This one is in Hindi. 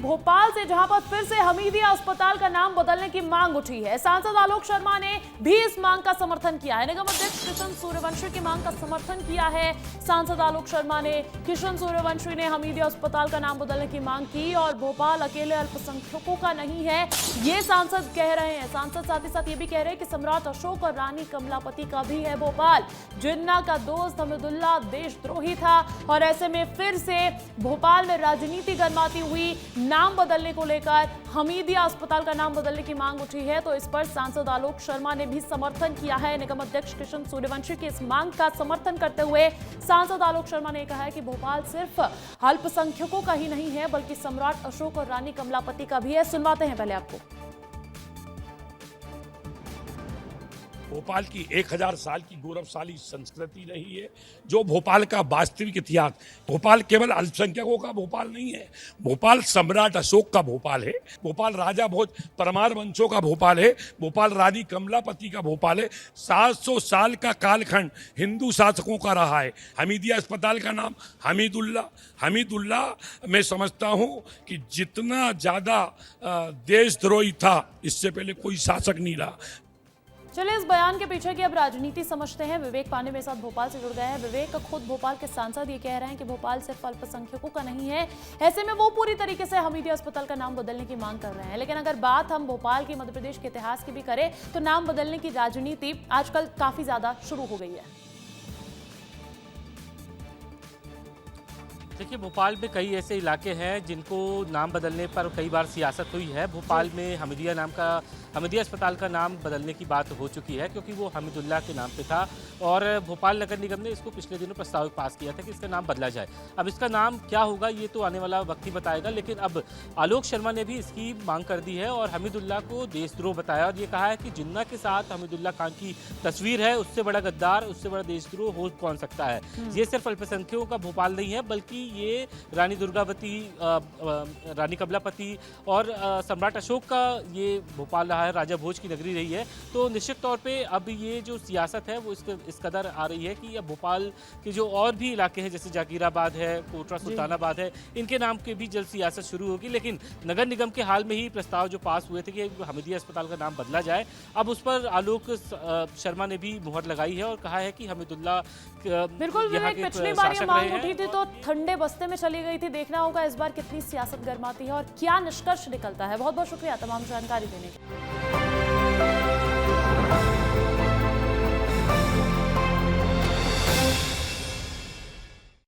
भोपाल से, जहां पर फिर से हमीदिया अस्पताल का नाम बदलने की मांग उठी है। सांसद आलोक शर्मा ने भी इस मांग का समर्थन किया है। निगम अध्यक्ष किशन सूर्यवंशी की मांग का समर्थन किया है सांसद आलोक शर्मा ने। किशन सूर्यवंशी ने हमीदिया अस्पताल का नाम बदलने की मांग की और भोपाल अकेले अल्पसंख्यकों का नहीं है, ये सांसद कह रहे हैं। सांसद साथ ही साथ ये भी कह रहे हैं कि सम्राट अशोक और रानी कमलापति का भी है भोपाल। जिन्ना का दोस्त हमीदुल्ला देशद्रोही था और ऐसे में फिर से भोपाल में राजनीति गरमाती हुई नाम बदलने को लेकर हमीदिया अस्पताल का नाम बदलने की मांग उठी है। तो इस पर सांसद आलोक शर्मा ने भी समर्थन किया है। निगम अध्यक्ष किशन सूर्यवंशी की इस मांग का समर्थन करते हुए सांसद आलोक शर्मा ने कहा है कि भोपाल सिर्फ अल्पसंख्यकों का ही नहीं है बल्कि सम्राट अशोक और रानी कमलापति का भी है। सुनवाते हैं पहले आपको। भोपाल की 1000 साल की गौरवशाली संस्कृति रही है, जो भोपाल का वास्तविक इतिहास। भोपाल केवल अल्पसंख्यकों का भोपाल नहीं है, भोपाल सम्राट अशोक का भोपाल है, भोपाल राजा भोज परमार वंशों का भोपाल है, भोपाल रानी कमलापति का भोपाल है। 700 साल का कालखंड हिंदू शासकों का रहा है। हमीदिया अस्पताल का नाम हमीदुल्ला मैं समझता हूं कि जितना ज्यादा देशद्रोही था, इससे पहले कोई शासक नहीं रहा। चलिए इस बयान के पीछे की अब राजनीति समझते हैं। विवेक पांडे मेरे साथ भोपाल से जुड़ गए हैं। विवेक, खुद भोपाल के सांसद ये कह रहे हैं कि भोपाल सिर्फ अल्पसंख्यकों का नहीं है, ऐसे में वो पूरी तरीके से हमीदिया अस्पताल का नाम बदलने की मांग कर रहे हैं। लेकिन अगर बात हम भोपाल की, मध्य प्रदेश के इतिहास की भी करें तो नाम बदलने की राजनीति आजकल काफी ज्यादा शुरू हो गई है। देखिए, भोपाल में कई ऐसे इलाके हैं जिनको नाम बदलने पर कई बार सियासत हुई है। भोपाल में हमीदिया अस्पताल का नाम बदलने की बात हो चुकी है, क्योंकि वो हमीदुल्ला के नाम पे था और भोपाल नगर निगम ने इसको पिछले दिनों प्रस्ताव पास किया था कि इसका नाम बदला जाए। अब इसका नाम क्या होगा ये तो आने वाला वक्त ही बताएगा, लेकिन अब आलोक शर्मा ने भी इसकी मांग कर दी है और हमीदुल्ला को देशद्रोह बताया और ये कहा है कि जिन्ना के साथ हमीदुल्ला खान की तस्वीर है, उससे बड़ा गद्दार, उससे बड़ा देशद्रोह हो कौन सकता है। ये सिर्फ अल्पसंख्यकों का भोपाल नहीं है, बल्कि ये रानी दुर्गावती, रानी कमलापति और सम्राट अशोक का ये भोपाल रहा है, राजा भोज की नगरी रही है। तो निश्चित तौर पे अब ये जो सियासत है वो इस कदर आ रही है कि अब भोपाल के जो और भी इलाके हैं, जैसे जागीराबाद है, कोटरा सुल्तानाबाद है, इनके नाम के भी जल्द सियासत शुरू होगी। लेकिन नगर निगम के हाल में ही प्रस्ताव जो पास हुए थे कि हमीदिया अस्पताल का नाम बदला जाए, अब उस पर आलोक शर्मा ने भी मुहर लगाई है और कहा है कि हमीदुल्ला बिल्कुल विवेक, पिछली बार ये मांग उठी थी तो ठंडे बस्ते में चली गई थी। देखना होगा इस बार कितनी सियासत गरमाती है और क्या निष्कर्ष निकलता है। बहुत बहुत शुक्रिया तमाम जानकारी देने के लिए।